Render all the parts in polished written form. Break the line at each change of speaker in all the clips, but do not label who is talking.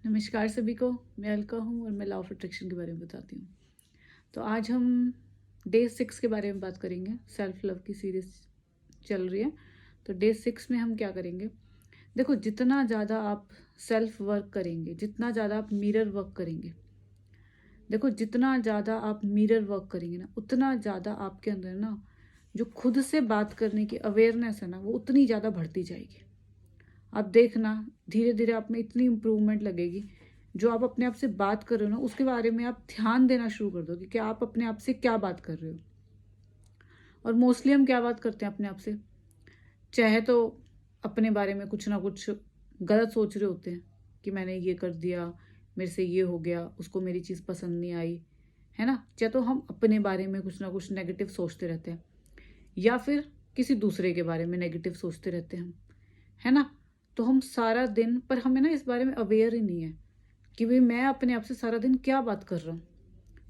नमस्कार सभी को, मैं अलका हूँ और मैं लॉ ऑफ अट्रैक्शन के बारे में बताती हूँ। तो आज हम डे 6 के बारे में बात करेंगे। सेल्फ लव की सीरीज चल रही है, तो डे 6 में हम क्या करेंगे। देखो, जितना ज़्यादा आप सेल्फ वर्क करेंगे, जितना ज़्यादा आप मिरर वर्क करेंगे, देखो जितना ज़्यादा आप मिरर वर्क करेंगे ना, उतना ज़्यादा आपके अंदर ना जो खुद से बात करने की अवेयरनेस है ना, वो उतनी ज़्यादा बढ़ती जाएगी। आप देखना, धीरे धीरे आप में इतनी इम्प्रूवमेंट लगेगी। जो आप अपने आप से बात कर रहे हो ना, उसके बारे में आप ध्यान देना शुरू कर दोगे कि आप अपने आप से क्या बात कर रहे हो। और मोस्टली हम क्या बात करते हैं अपने आप से, चाहे तो अपने बारे में कुछ ना कुछ गलत सोच रहे होते हैं कि मैंने ये कर दिया, मेरे से ये हो गया, उसको मेरी चीज़ पसंद नहीं आई, है ना। चाहे तो हम अपने बारे में कुछ ना कुछ नेगेटिव सोचते रहते हैं, या फिर किसी दूसरे के बारे में नेगेटिव सोचते रहते हैं हम, है ना। तो हम सारा दिन, पर हमें ना इस बारे में अवेयर ही नहीं है कि भाई मैं अपने आप से सारा दिन क्या बात कर रहा हूँ,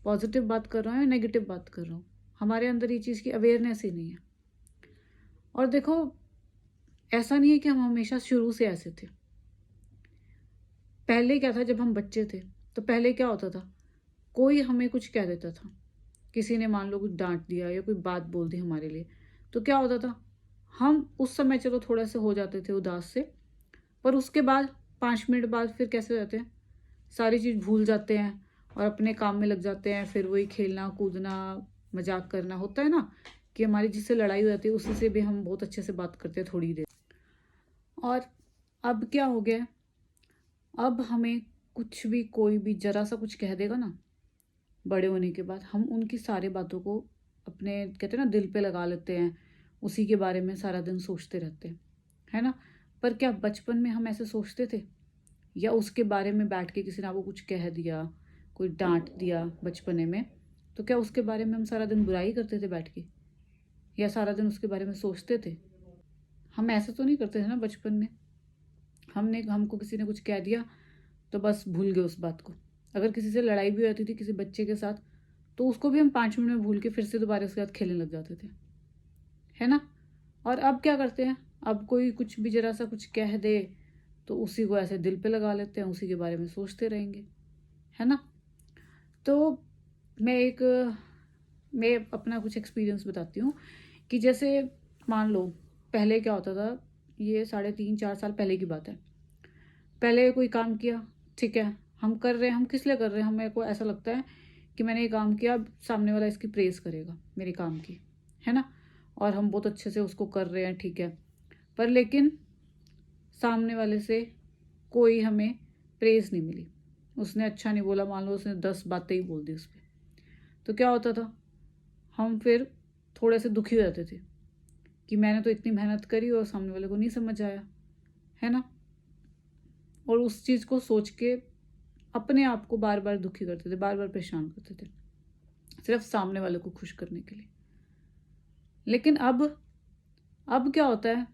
पॉजिटिव बात कर रहा हूँ या नेगेटिव बात कर रहा हूँ। हमारे अंदर ये चीज़ की अवेयरनेस ही नहीं है। और देखो, ऐसा नहीं है कि हम हमेशा शुरू से ऐसे थे। पहले क्या था, जब हम बच्चे थे तो पहले क्या होता था, कोई हमें कुछ कह देता था, किसी ने मान लो कुछ डांट दिया या कोई बात बोल दी हमारे लिए, तो क्या होता था, हम उस समय चलो थोड़ा से हो जाते थे उदास से, पर उसके बाद 5 मिनट बाद फिर कैसे हो जाते हैं, सारी चीज़ भूल जाते हैं और अपने काम में लग जाते हैं। फिर वही खेलना कूदना मजाक करना होता है ना, कि हमारी जिससे लड़ाई हो जाती है उसी से भी हम बहुत अच्छे से बात करते हैं थोड़ी देर। और अब क्या हो गया है, अब हमें कुछ भी, कोई भी जरा सा कुछ कह देगा ना, बड़े होने के बाद हम उनकी सारी बातों को अपने, कहते हैं ना, दिल पे लगा लेते हैं, उसी के बारे में सारा दिन सोचते रहते हैं, है ना। पर क्या बचपन में हम ऐसे सोचते थे, या उसके बारे में बैठ के किसी ने आपको कुछ कह दिया, कोई डांट दिया बचपने में, तो क्या उसके बारे में हम सारा दिन बुराई करते थे बैठ के, या सारा दिन उसके बारे में सोचते थे। हम ऐसा तो नहीं करते थे ना बचपन में। हमको किसी ने कुछ कह दिया तो बस भूल गए उस बात को। अगर किसी से लड़ाई भी होती थी किसी बच्चे के साथ, तो उसको भी हम 5 मिनट में भूल के फिर से दोबारा उसके साथ खेलने लग जाते थे, है ना। और अब क्या करते हैं, अब कोई कुछ भी जरा सा कुछ कह दे तो उसी को ऐसे दिल पे लगा लेते हैं, उसी के बारे में सोचते रहेंगे, है ना। तो मैं मैं अपना कुछ एक्सपीरियंस बताती हूँ कि जैसे मान लो पहले क्या होता था, ये 3.5-4 साल पहले की बात है। पहले कोई काम किया, ठीक है, हम कर रहे हैं, हम किस लिए कर रहे हैं, हमें को ऐसा लगता है कि मैंने ये काम किया, सामने वाला इसकी प्रेज़ करेगा मेरे काम की, है ना। और हम बहुत अच्छे से उसको कर रहे हैं, ठीक है। पर लेकिन सामने वाले से कोई हमें प्रेज़ नहीं मिली, उसने अच्छा नहीं बोला, मान लो उसने 10 बातें ही बोल दी उस पर, तो क्या होता था, हम फिर थोड़े से दुखी हो जाते थे कि मैंने तो इतनी मेहनत करी और सामने वाले को नहीं समझ आया, है ना। और उस चीज़ को सोच के अपने आप को बार बार दुखी करते थे, बार बार परेशान करते थे, सिर्फ सामने वाले को खुश करने के लिए। लेकिन अब क्या होता है,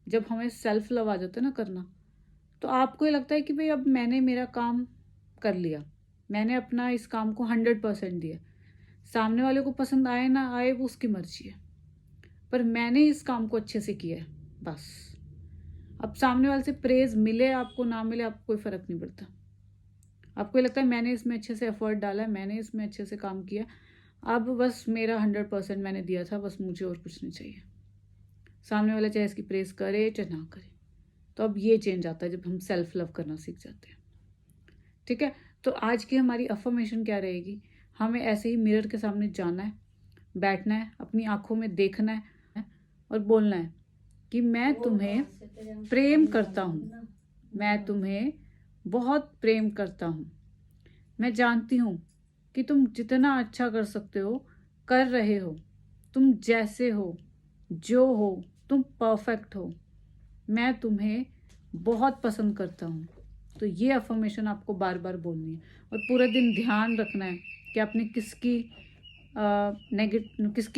जब हमें सेल्फ लव आ जाता है ना करना, तो आपको ये लगता है कि भाई अब मैंने मेरा काम कर लिया, मैंने अपना इस काम को 100% दिया, सामने वाले को पसंद आए ना आए वो उसकी मर्जी है, पर मैंने इस काम को अच्छे से किया है, बस। अब सामने वाले से प्रेज मिले आपको ना मिले, आपको कोई फर्क नहीं पड़ता। आपको ये लगता है मैंने इसमें अच्छे से एफर्ट डाला है, मैंने इसमें अच्छे से काम किया, अब बस मेरा 100% मैंने दिया था, बस मुझे और कुछ नहीं चाहिए। सामने वाला चाहे इसकी प्रेस करे चाहे ना करे। तो अब ये चेंज आता है जब हम सेल्फ लव करना सीख जाते हैं, ठीक है। तो आज की हमारी अफर्मेशन क्या रहेगी, हमें ऐसे ही मिरर के सामने जाना है, बैठना है, अपनी आंखों में देखना है और बोलना है कि मैं तुम्हें प्रेम करता हूँ, मैं तुम्हें बहुत प्रेम करता हूँ, मैं जानती हूँ कि तुम जितना अच्छा कर सकते हो कर रहे हो, तुम जैसे हो जो हो तुम परफेक्ट हो, मैं तुम्हें बहुत पसंद करता हूँ। तो ये अफर्मेशन आपको बार बार बोलनी है और पूरे दिन ध्यान रखना है कि आपने किसकी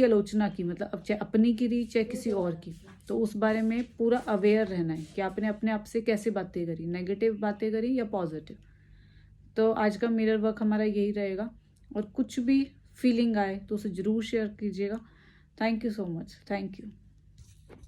आलोचना की, मतलब अब चाहे अपनी की चाहे किसी और की, तो उस बारे में पूरा अवेयर रहना है कि आपने अपने आप से कैसे बातें करी, नेगेटिव बातें करी या पॉजिटिव। तो आज का मिरर वर्क हमारा यही रहेगा, और कुछ भी फीलिंग आए तो उसे ज़रूर शेयर कीजिएगा। Thank you so much, thank you.